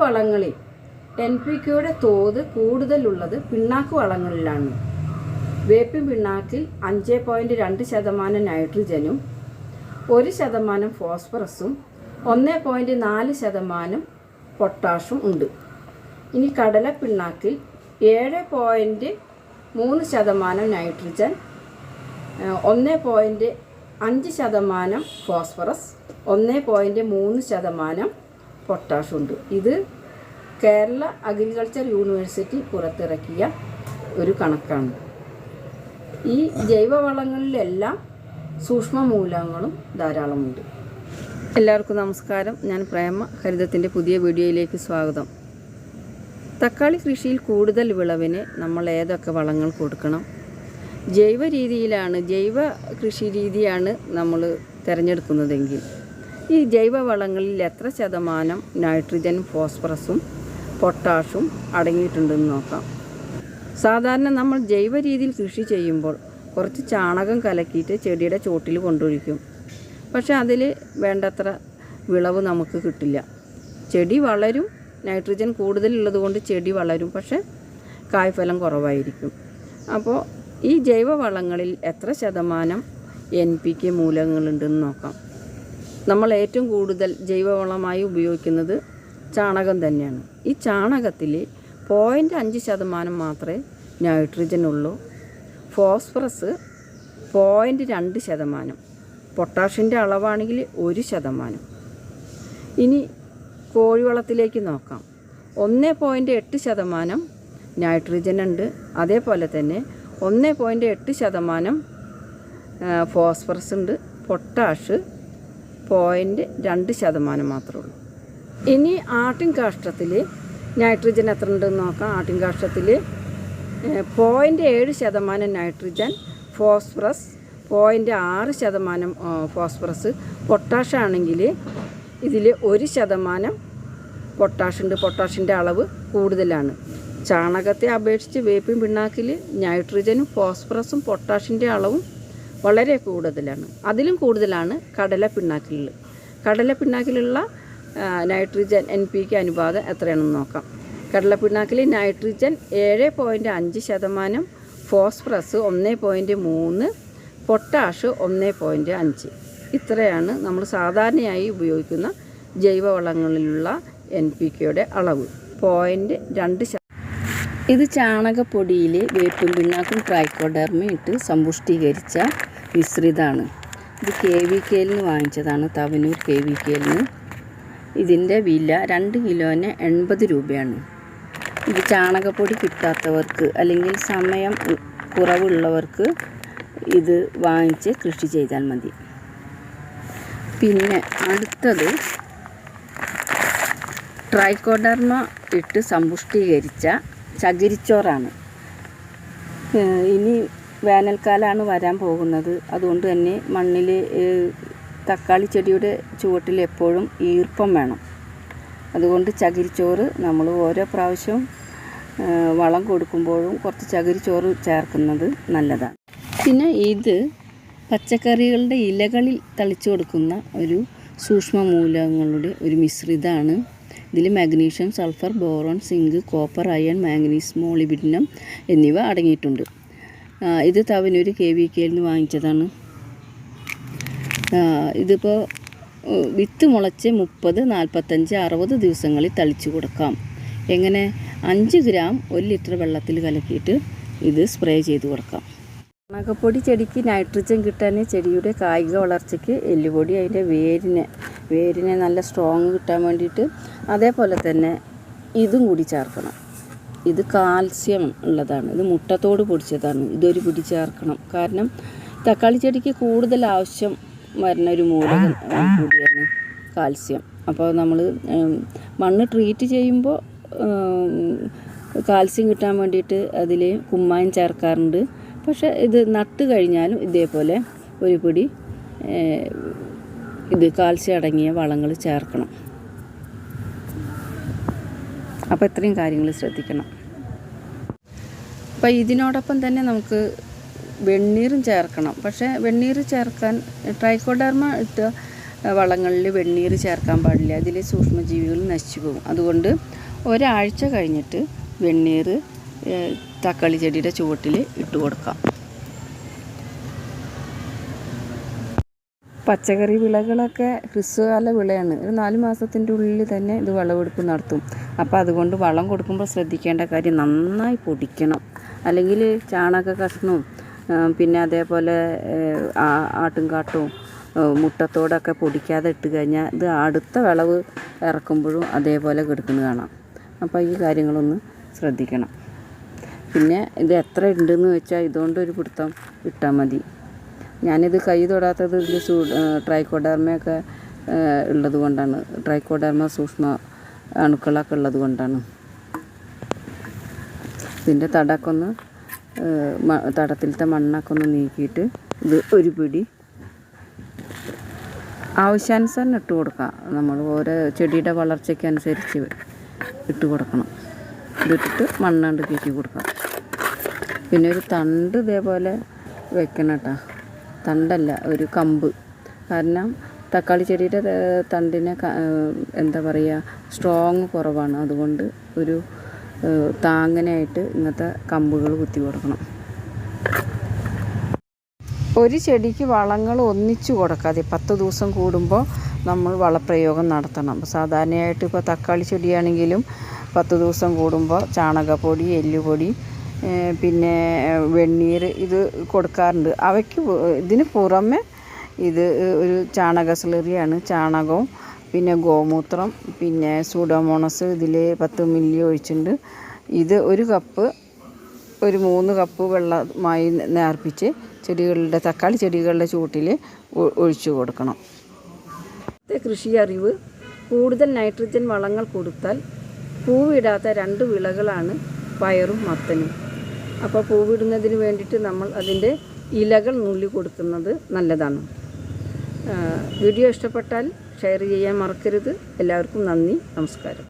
വളങ്ങളിൽ NPKയുടെ തോത് കൂടുതലുള്ളത് പിണ്ണാക്ക് വളങ്ങളിലാണ്. വേപ്പിൻ പിണ്ണാക്കിൽ 5.2% നൈട്രജനും 1% ഫോസ്ഫറസും 1.4% പൊട്ടാഷും ഉണ്ട്. ഇനി കടല പിണ്ണാക്കിൽ 7.3% നൈട്രജൻ, 1.5% ഫോസ്ഫറസ്, 1.3% പൊട്ടാഷും ഉണ്ട്. ഇത് കേരള അഗ്രികൾച്ചർ യൂണിവേഴ്സിറ്റി പുറത്തിറക്കിയ ഒരു കണക്കാണ്. ഈ ജൈവവളങ്ങളിലെല്ലാം സൂക്ഷ്മമൂലകങ്ങളും ധാരാളമുണ്ട്. എല്ലാവർക്കും നമസ്കാരം. ഞാൻ പ്രേമ. ഹരിതത്തിൻ്റെ പുതിയ വീഡിയോയിലേക്ക് സ്വാഗതം. തക്കാളി കൃഷിയിൽ കൂടുതൽ വിളവിന് നമ്മൾ ഏതൊക്കെ വളങ്ങൾ കൊടുക്കണം? ജൈവ കൃഷി രീതിയാണ് നമ്മൾ തിരഞ്ഞെടുക്കുന്നതെങ്കിൽ ഈ ജൈവ വളങ്ങളിൽ എത്ര ശതമാനം നൈട്രജനും ഫോസ്ഫറസും പൊട്ടാഷും അടങ്ങിയിട്ടുണ്ടെന്ന് നോക്കാം. സാധാരണ നമ്മൾ ജൈവ രീതിയിൽ കൃഷി ചെയ്യുമ്പോൾ കുറച്ച് ചാണകം കലക്കിയിട്ട് ചെടിയുടെ ചോട്ടിൽ കൊണ്ടൊഴിക്കും. പക്ഷേ അതിൽ വേണ്ടത്ര വിളവ് നമുക്ക് കിട്ടില്ല. ചെടി വളരും, നൈട്രജൻ കൂടുതലുള്ളത് കൊണ്ട് ചെടി വളരും, പക്ഷേ കായ്ഫലം കുറവായിരിക്കും. അപ്പോൾ ഈ ജൈവ വളങ്ങളിൽ എത്ര ശതമാനം NPK മൂലകങ്ങളുണ്ടെന്ന് നോക്കാം. നമ്മൾ ഏറ്റവും കൂടുതൽ ജൈവവളമായി ഉപയോഗിക്കുന്നത് ചാണകം തന്നെയാണ്. ഈ ചാണകത്തിൽ 0.5% മാത്രമേ നൈട്രജൻ ഉള്ളൂ. ഫോസ്ഫറസ് 0.2%, പൊട്ടാഷിൻ്റെ അളവാണെങ്കിൽ 1%. ഇനി കോഴിവളത്തിലേക്ക് നോക്കാം. 1.8% നൈട്രജൻ ഉണ്ട്. അതേപോലെ തന്നെ 1.8% ഫോസ്ഫറസ് ഉണ്ട്. പൊട്ടാഷ് 0.2% മാത്രമേ ഉള്ളൂ. ഇനി ആട്ടിൻ കാഷ്ടത്തിൽ നൈട്രജൻ എത്ര ഉണ്ടെന്ന് നോക്കാം. ആട്ടിൻ കാഷ്ടത്തിൽ 0.7% നൈട്രജൻ, ഫോസ്ഫറസ് 0.6% ഫോസ്ഫറസ്. പൊട്ടാഷാണെങ്കിൽ ഇതിൽ 1% പൊട്ടാഷുണ്ട്. പൊട്ടാഷിൻ്റെ അളവ് കൂടുതലാണ്. ചാണകത്തെ അപേക്ഷിച്ച് വേപ്പിൻ പിണ്ണാക്കിൽ നൈട്രജനും ഫോസ്ഫറസും പൊട്ടാഷിൻ്റെ അളവും വളരെ കൂടുതലാണ്. അതിലും കൂടുതലാണ് കടല പിണ്ണാക്കിലുള്ള നൈട്രജൻ NPK അനുപാതം എത്രയാണെന്ന് നോക്കാം. കടലപ്പിണ്ണാക്കിൽ നൈട്രജൻ 7.5%, ഫോസ്ഫറസ് 1.3%, പൊട്ടാഷ് 1.5%. ഇത്രയാണ് നമ്മൾ സാധാരണയായി ഉപയോഗിക്കുന്ന ജൈവവളങ്ങളിലുള്ള NPKയുടെ അളവ്. 0.2%. ഇത് ചാണകപ്പൊടിയിൽ വേപ്പിൻ പിണ്ണാക്കും ട്രൈക്കോഡെർമയും ഇട്ട് സമ്പുഷ്ടീകരിച്ച മിശ്രിതമാണ്. ഇത് KVKയിൽ നിന്ന് വാങ്ങിച്ചതാണ്, തവനൂർ KVKയിൽ നിന്ന്. ഇതിൻ്റെ വില 2 കിലോന് 80 രൂപയാണ്. ഇത് ചാണകപ്പൊടി കിട്ടാത്തവർക്ക് അല്ലെങ്കിൽ സമയം കുറവുള്ളവർക്ക് ഇത് വാങ്ങിച്ച് കൃഷി ചെയ്താൽ മതി. പിന്നെ അടുത്തത് ട്രൈക്കോഡെർമ ഇട്ട് സമ്പുഷ്ടീകരിച്ച ചകിരിച്ചോറാണ്. ഇനി വേനൽക്കാലമാണ് വരാൻ പോകുന്നത്. അതുകൊണ്ട് തന്നെ മണ്ണിൽ തക്കാളി ചെടിയുടെ ചുവട്ടിൽ എപ്പോഴും ഈർപ്പം വേണം. അതുകൊണ്ട് ചകിരിച്ചോറ് നമ്മൾ ഓരോ പ്രാവശ്യവും വളം കൊടുക്കുമ്പോഴും കുറച്ച് ചകിരിച്ചോറ് ചേർക്കുന്നത് നല്ലതാണ്. പിന്നെ ഇത് പച്ചക്കറികളുടെ ഇലകളിൽ തളിച്ചു കൊടുക്കുന്ന ഒരു സൂക്ഷ്മമൂലകങ്ങളുടെ ഒരു മിശ്രിതമാണ്. ഇതിൽ magnesium, sulphur, boron, zinc, copper, iron, manganese, molybdenum എന്നിവ അടങ്ങിയിട്ടുണ്ട്. ഇത് തവനൂർ KVKയിൽ നിന്ന് വാങ്ങിച്ചതാണ്. ഇതിപ്പോൾ വിത്ത് മുളച്ച് 30, 45, 60 ദിവസങ്ങളിൽ തളിച്ചു കൊടുക്കാം. എങ്ങനെ? 5 ഗ്രാം 1 ലിറ്റർ വെള്ളത്തിൽ കലക്കിയിട്ട് ഇത് സ്പ്രേ ചെയ്ത് കൊടുക്കാം. ചാണകപ്പൊടി ചെടിക്ക് നൈട്രജൻ കിട്ടാൻ, ചെടിയുടെ കായിക വളർച്ചയ്ക്ക് എല്ലുപൊടി അതിൻ്റെ വേരിനെ നല്ല സ്ട്രോങ് കിട്ടാൻ വേണ്ടിയിട്ട്, അതേപോലെ തന്നെ ഇതും കൂടി ചേർക്കണം. ഇത് കാൽസ്യം ഉള്ളതാണ്. ഇത് മുട്ടത്തോട് പൊടിച്ചതാണ്. ഇതൊരു പിടി ചേർക്കണം. കാരണം തക്കാളി ചെടിക്ക് കൂടുതൽ ആവശ്യം വരുന്ന ഒരു മൂലകം കൂടിയാണ് കാൽസ്യം. അപ്പോൾ നമ്മൾ മണ്ണ് ട്രീറ്റ് ചെയ്യുമ്പോൾ കാൽസ്യം കിട്ടാൻ വേണ്ടിയിട്ട് അതിൽ കുമ്മായം ചേർക്കാറുണ്ട്. പക്ഷേ ഇത് നട്ട് കഴിഞ്ഞാലും ഇതേപോലെ ഒരു പിടി ഇത് കാൽസ്യം അടങ്ങിയ വളങ്ങൾ ചേർക്കണം. അപ്പോൾ ഇത്രയും കാര്യങ്ങൾ ശ്രദ്ധിക്കണം. അപ്പോൾ ഇതിനോടൊപ്പം തന്നെ നമുക്ക് വെണ്ണീറും ചേർക്കണം. പക്ഷേ വെണ്ണീർ ചേർക്കാൻ ട്രൈക്കോഡെർമ ഇട്ട് വളങ്ങളിൽ വെണ്ണീർ ചേർക്കാൻ പാടില്ല. അതിലെ സൂക്ഷ്മജീവികൾ നശിച്ചു പോകും. അതുകൊണ്ട് ഒരാഴ്ച കഴിഞ്ഞിട്ട് വെണ്ണീർ തക്കാളി ചെടിയുടെ ചുവട്ടിൽ ഇട്ട് കൊടുക്കാം. പച്ചക്കറി വിളകളൊക്കെ ഹ്രസ്വകാല വിളയാണ്. ഒരു 4 മാസത്തിൻ്റെ ഉള്ളിൽ തന്നെ ഇത് വിളവെടുപ്പ് നടത്തും. അപ്പോൾ അതുകൊണ്ട് വളം കൊടുക്കുമ്പോൾ ശ്രദ്ധിക്കേണ്ട കാര്യം നന്നായി പൊടിക്കണം. അല്ലെങ്കിൽ ചാണക കഷ്ണവും പിന്നെ അതേപോലെ ആട്ടുംകാട്ടവും മുട്ടത്തോടൊക്കെ പൊടിക്കാതെ ഇട്ട് കഴിഞ്ഞാൽ ഇത് അടുത്ത വിളവ് ഇറക്കുമ്പോഴും അതേപോലെ കിടക്കുന്നത് കാണാം. അപ്പോൾ ഈ കാര്യങ്ങളൊന്ന് ശ്രദ്ധിക്കണം. പിന്നെ ഇത് എത്ര ഉണ്ടെന്ന് വെച്ചാൽ ഇതുകൊണ്ടൊരു പിടുത്തം ഇട്ടാൽ മതി. ഞാനിത് കൈ തൊടാത്തത് ഇതിൽ ട്രൈക്കോഡെർമയൊക്കെ ഉള്ളത് കൊണ്ടാണ്. ട്രൈക്കോഡെർമ സൂക്ഷ്മ അണുക്കളൊക്കെ ഉള്ളത് കൊണ്ടാണ്. ഇതിൻ്റെ തടത്തിലത്തെ മണ്ണൊക്കെ ഒന്ന് നീക്കിയിട്ട് ഇത് ഒരു പിടി ആവശ്യാനുസരണം ഇട്ട് കൊടുക്കാം. നമ്മൾ ഓരോ ചെടിയുടെ വളർച്ചയ്ക്കനുസരിച്ച് ഇട്ട് കൊടുക്കണം. ഇതിട്ടിട്ട് മണ്ണാണ്ട് കയറ്റി കൊടുക്കാം. പിന്നെ ഒരു തണ്ട് ഇതേപോലെ വെക്കണം കേട്ടോ. തണ്ടല്ല, ഒരു കമ്പ്. കാരണം തക്കാളി ചെടിയുടെ തണ്ടിന് എന്താ പറയുക, സ്ട്രോങ് കുറവാണ്. അതുകൊണ്ട് ഒരു താങ്ങനായിട്ട് ഇങ്ങനത്തെ കമ്പുകൾ കുത്തി കൊടുക്കണം. ഒരു ചെടിക്ക് വളങ്ങൾ ഒന്നിച്ചു കൊടുക്കാതെ 10 ദിവസം കൂടുമ്പോൾ നമ്മൾ വളപ്രയോഗം നടത്തണം. സാധാരണയായിട്ട് ഇപ്പോൾ തക്കാളി ചെടിയാണെങ്കിലും 10 ദിവസം കൂടുമ്പോൾ ചാണകപ്പൊടി, എല്ലുപൊടി, പിന്നെ വെണ്ണീർ ഇത് കൊടുക്കാറുണ്ട്. ഇതിന് പുറമെ ഇത് ഒരു ചാണക സ്ലറിയാണ്. ചാണകവും പിന്നെ ഗോമൂത്രം, പിന്നെ സൂഡോമോണസ് ഇതിൽ 10 മില്ലി ഒഴിച്ചിട്ടുണ്ട്. ഇത് ഒരു 3 കപ്പ് വെള്ളമായി നേർപ്പിച്ച് തക്കാളി ചെടികളുടെ ചുവട്ടിൽ ഒഴിച്ചു കൊടുക്കണം. കൃഷി അറിവ്: കൂടുതൽ നൈട്രജൻ വളങ്ങൾ കൊടുത്താൽ പൂവിടാത്ത 2 വിളകളാണ് പയറും മത്തനും. അപ്പോൾ പൂവിടുന്നതിന് വേണ്ടിയിട്ട് നമ്മൾ അതിൻ്റെ ഇലകൾ നുള്ളി കൊടുക്കുന്നത് നല്ലതാണ്. വീഡിയോ ഇഷ്ടപ്പെട്ടാൽ ഷെയർ ചെയ്യാൻ മറക്കരുത്. എല്ലാവർക്കും നന്ദി, നമസ്കാരം.